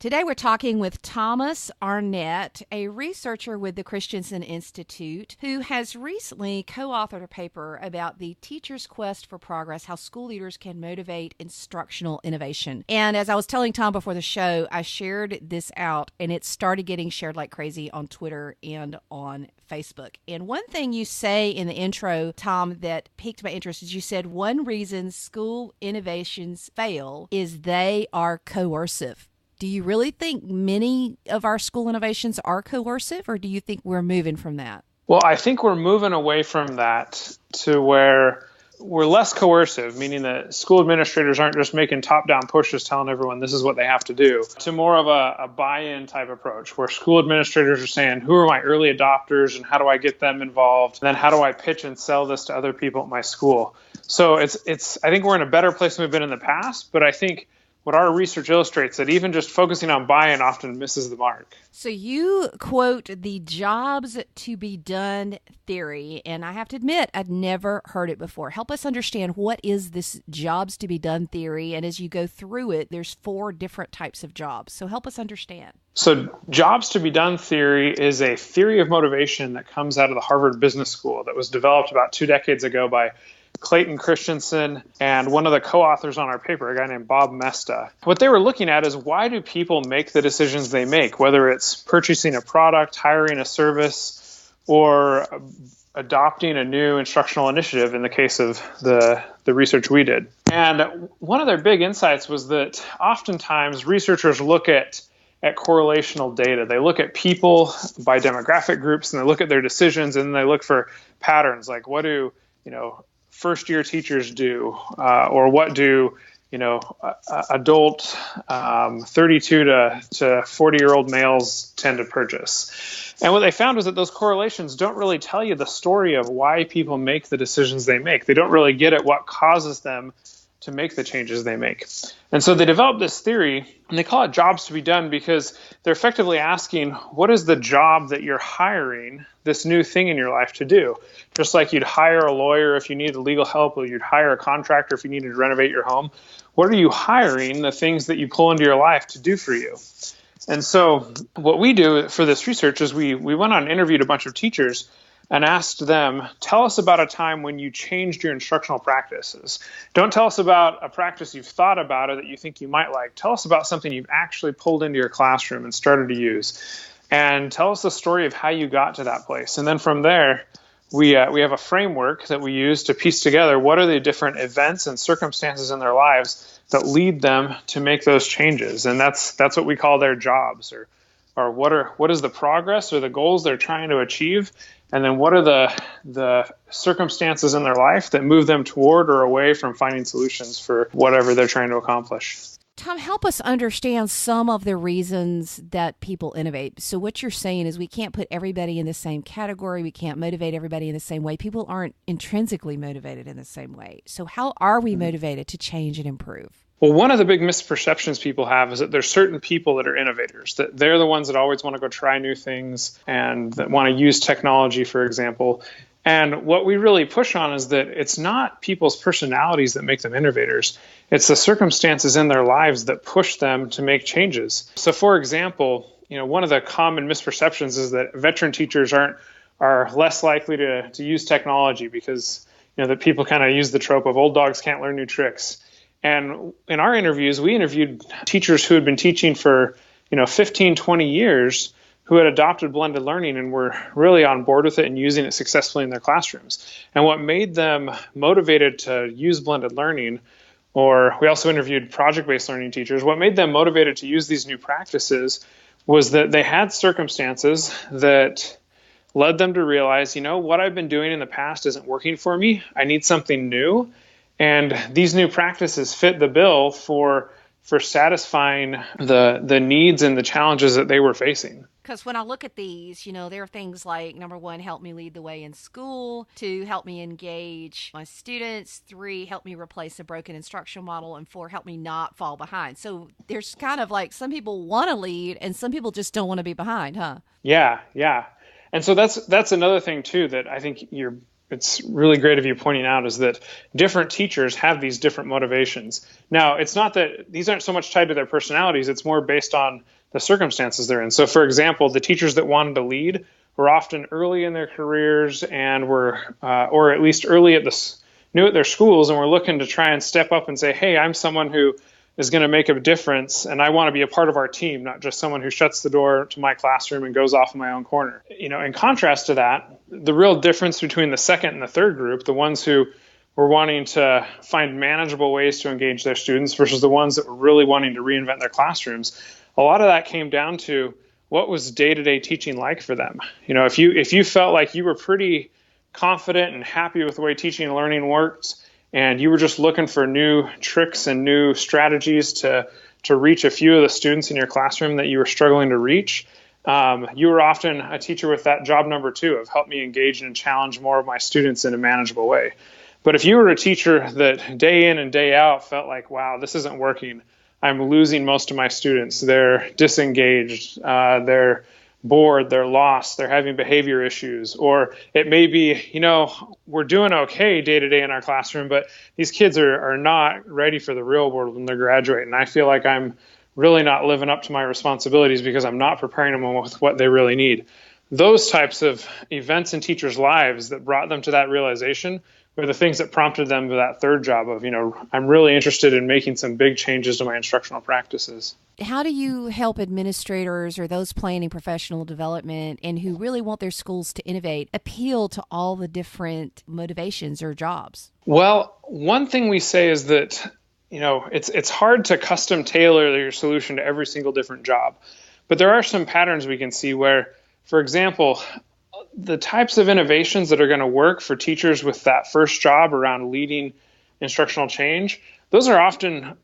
Today we're talking with Thomas Arnett, a researcher with the Christensen Institute, who has recently co-authored a paper about the teacher's quest for progress, how school leaders can motivate instructional innovation. And as I was telling Tom before the show, I shared this out and it started getting shared like crazy on Twitter and on Facebook. And one thing you say in the intro, Tom, that piqued my interest is you said one reason school innovations fail is they are coercive. Do you really think many of our school innovations are coercive, or do you think we're moving from that? Well, I think we're moving away from that to where we're less coercive, meaning that school administrators aren't just making top-down pushes telling everyone this is what they have to do, to more of a buy-in type approach where school administrators are saying, who are my early adopters and how do I get them involved? And then how do I pitch and sell this to other people at my school? So I think we're in a better place than we've been in the past, but I think what our research illustrates that even just focusing on buy-in often misses the mark. So you quote the jobs to be done theory, and I have to admit, I'd never heard it before. Help us understand what is this jobs to be done theory, and as you go through it, there's 4 different types of jobs. So help us understand. So jobs to be done theory is a theory of motivation that comes out of the Harvard Business School that was developed about 2 decades ago by Clayton Christensen and one of the co-authors on our paper, a guy named Bob Mesta. What they were looking at is why do people make the decisions they make, whether it's purchasing a product, hiring a service, or adopting a new instructional initiative in the case of the research we did. And one of their big insights was that oftentimes researchers look at correlational data. They look at people by demographic groups and they look at their decisions and they look for patterns like what do, first-year teachers do, or what do adult 32 to 40-year-old males tend to purchase. And what they found was that those correlations don't really tell you the story of why people make the decisions they make. They don't really get at what causes them to make the changes they make. And so they developed this theory, and they call it jobs to be done because they're effectively asking, what is the job that you're hiring this new thing in your life to do? Just like you'd hire a lawyer if you needed legal help, or you'd hire a contractor if you needed to renovate your home. What are you hiring the things that you pull into your life to do for you? And so what we do for this research is we went on and interviewed a bunch of teachers and asked them, tell us about a time when you changed your instructional practices. Don't tell us about a practice you've thought about or that you think you might like. Tell us about something you've actually pulled into your classroom and started to use. And tell us the story of how you got to that place. And then from there, we have a framework that we use to piece together what are the different events and circumstances in their lives that lead them to make those changes. And that's what we call their jobs, or what is the progress or the goals they're trying to achieve, and then what are the circumstances in their life that move them toward or away from finding solutions for whatever they're trying to accomplish. Tom, help us understand some of the reasons that people innovate. So what you're saying is we can't put everybody in the same category. We can't motivate everybody in the same way. People aren't intrinsically motivated in the same way. So how are we motivated to change and improve? Well, one of the big misperceptions people have is that there's certain people that are innovators, that they're the ones that always want to go try new things and that want to use technology, for example. And what we really push on is that it's not people's personalities that make them innovators. It's the circumstances in their lives that push them to make changes. So, for example, one of the common misperceptions is that veteran teachers are less likely to use technology because, that people kind of use the trope of old dogs can't learn new tricks. And in our interviews, we interviewed teachers who had been teaching for, 15, 20 years who had adopted blended learning and were really on board with it and using it successfully in their classrooms. And what made them motivated to use blended learning, or we also interviewed project-based learning teachers, what made them motivated to use these new practices was that they had circumstances that led them to realize, what I've been doing in the past isn't working for me. I need something new. And these new practices fit the bill for satisfying the needs and the challenges that they were facing. Because when I look at these, there are things like, number 1, help me lead the way in school. 2, help me engage my students. 3, help me replace a broken instructional model. And 4, help me not fall behind. So there's kind of like some people want to lead and some people just don't want to be behind, huh? Yeah. And so that's another thing, too, that I think it's really great of you pointing out is that different teachers have these different motivations. Now, it's not that these aren't so much tied to their personalities, it's more based on the circumstances they're in. So, for example, the teachers that wanted to lead were often early in their careers and were, or at least early at new at their schools, and were looking to try and step up and say, hey, I'm someone who is going to make a difference, and I want to be a part of our team, not just someone who shuts the door to my classroom and goes off in my own corner. In contrast to that, the real difference between the second and the third group, the ones who were wanting to find manageable ways to engage their students versus the ones that were really wanting to reinvent their classrooms, a lot of that came down to what was day-to-day teaching like for them. If you felt like you were pretty confident and happy with the way teaching and learning worked, and you were just looking for new tricks and new strategies to reach a few of the students in your classroom that you were struggling to reach, you were often a teacher with that job number 2 of help me engage and challenge more of my students in a manageable way. But if you were a teacher that day in and day out felt like, wow, this isn't working, I'm losing most of my students, they're disengaged, they're bored, they're lost, they're having behavior issues, or it may be, we're doing okay day to day in our classroom, but these kids are not ready for the real world when they graduate. And I feel like I'm really not living up to my responsibilities because I'm not preparing them with what they really need. Those types of events in teachers' lives that brought them to that realization were the things that prompted them to that third job of, I'm really interested in making some big changes to my instructional practices. How do you help administrators or those planning professional development and who really want their schools to innovate appeal to all the different motivations or jobs? Well, one thing we say is that, it's hard to custom tailor your solution to every single different job. But there are some patterns we can see where, for example, the types of innovations that are going to work for teachers with that first job around leading instructional change, those are often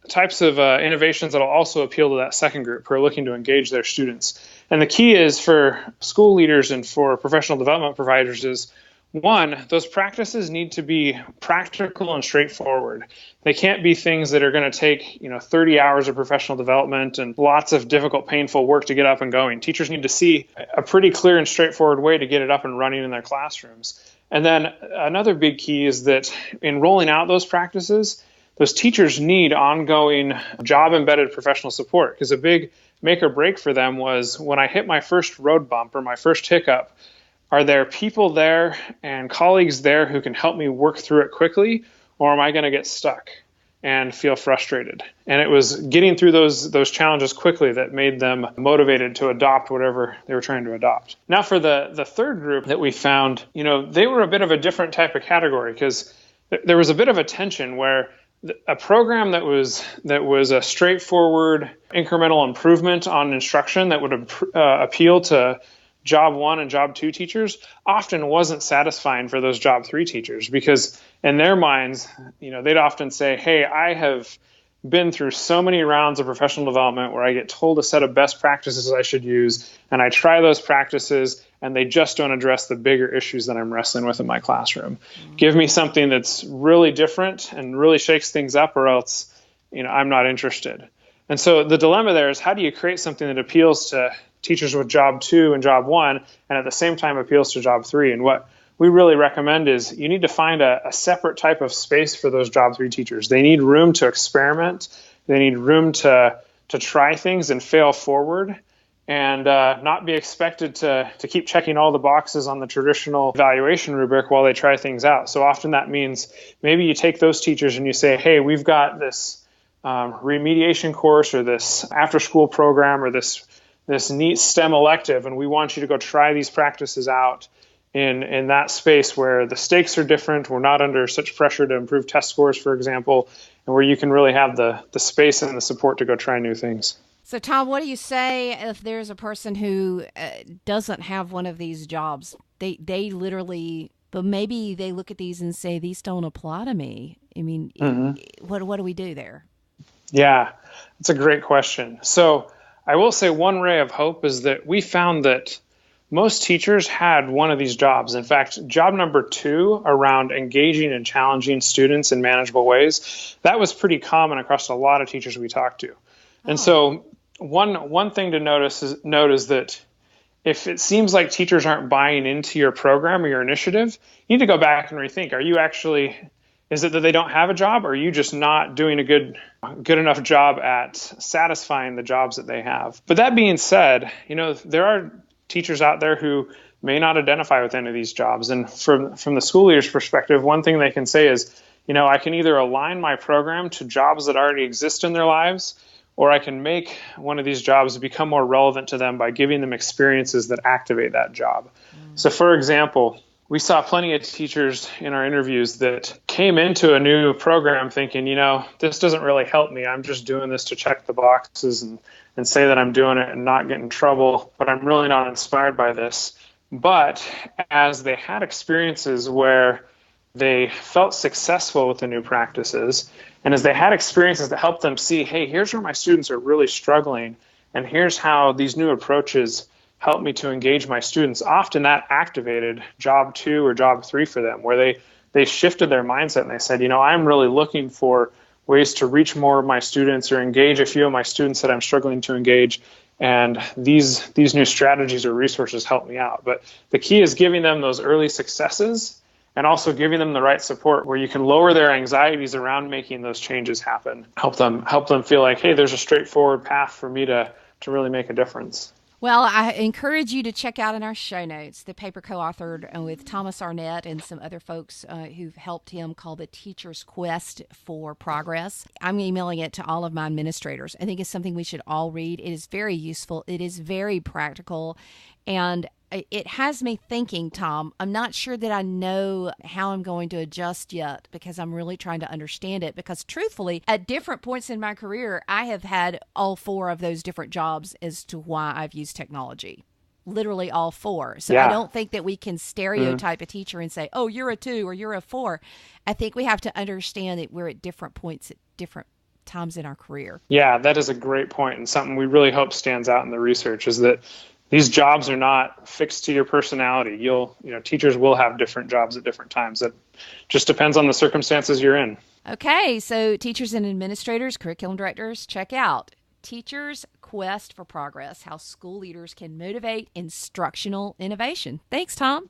types of innovations that will also appeal to that second group who are looking to engage their students. And the key is for school leaders and for professional development providers is, one, those practices need to be practical and straightforward. They can't be things that are going to take 30 hours of professional development and lots of difficult, painful work to get up and going. Teachers need to see a pretty clear and straightforward way to get it up and running in their classrooms. And then another big key is that in rolling out those practices, those teachers need ongoing job-embedded professional support, because a big make or break for them was when I hit my first road bump or my first hiccup, are there people there and colleagues there who can help me work through it quickly, or am I going to get stuck and feel frustrated? And it was getting through those challenges quickly that made them motivated to adopt whatever they were trying to adopt. Now for the third group that we found, they were a bit of a different type of category, because there was a bit of a tension where a program that was a straightforward incremental improvement on instruction that would appeal to job 1 and job 2 teachers often wasn't satisfying for those job 3 teachers, because in their minds, they'd often say, hey, I have been through so many rounds of professional development where I get told a set of best practices I should use, and I try those practices, and they just don't address the bigger issues that I'm wrestling with in my classroom. Mm-hmm. Give me something that's really different and really shakes things up, or else, I'm not interested. And so the dilemma there is, how do you create something that appeals to teachers with job 2 and job 1, and at the same time appeals to job 3? And what we really recommend is you need to find a separate type of space for those job 3 teachers. They need room to experiment. They need room to try things and fail forward, and not be expected to keep checking all the boxes on the traditional evaluation rubric while they try things out. So often that means maybe you take those teachers and you say, hey, we've got this remediation course or this after-school program or this neat STEM elective, and we want you to go try these practices out in that space where the stakes are different, we're not under such pressure to improve test scores, for example, and where you can really have the space and the support to go try new things. So, Tom, what do you say if there's a person who doesn't have one of these jobs? They literally, but maybe they look at these and say, these don't apply to me. I mean, what do we do there? Yeah, that's a great question. So I will say one ray of hope is that we found that most teachers had one of these jobs. In fact, job number 2 around engaging and challenging students in manageable ways, that was pretty common across a lot of teachers we talked to. And so one thing to note is that if it seems like teachers aren't buying into your program or your initiative, you need to go back and rethink. Is it that they don't have a job, or are you just not doing a good enough job at satisfying the jobs that they have? But that being said, there are teachers out there who may not identify with any of these jobs. And from the school leader's perspective, one thing they can say is, I can either align my program to jobs that already exist in their lives, or I can make one of these jobs become more relevant to them by giving them experiences that activate that job. So for example, we saw plenty of teachers in our interviews that came into a new program thinking, this doesn't really help me. I'm just doing this to check the boxes and say that I'm doing it and not get in trouble, but I'm really not inspired by this. But as they had experiences where they felt successful with the new practices, and as they had experiences that helped them see, hey, here's where my students are really struggling, and here's how these new approaches help me to engage my students, often that activated job 2 or job 3 for them, where they shifted their mindset and they said, I'm really looking for ways to reach more of my students or engage a few of my students that I'm struggling to engage. And these new strategies or resources help me out. But the key is giving them those early successes and also giving them the right support where you can lower their anxieties around making those changes happen. Help them feel like, hey, there's a straightforward path for me to really make a difference. Well, I encourage you to check out in our show notes the paper co-authored with Thomas Arnett and some other folks who've helped him, called The Teacher's Quest for Progress. I'm emailing it to all of my administrators. I think it's something we should all read. It is very useful. It is very practical. And it has me thinking, Tom, I'm not sure that I know how I'm going to adjust yet, because I'm really trying to understand it. Because truthfully, at different points in my career, I have had all 4 of those different jobs as to why I've used technology. Literally all 4. So yeah. I don't think that we can stereotype a teacher and say, oh, you're a 2 or you're a 4. I think we have to understand that we're at different points at different times in our career. Yeah, that is a great point, and something we really hope stands out in the research is that these jobs are not fixed to your personality. Teachers will have different jobs at different times. It just depends on the circumstances you're in. Okay, so teachers and administrators, curriculum directors, check out Teacher's Quest for Progress, how school leaders can motivate instructional innovation. Thanks, Tom.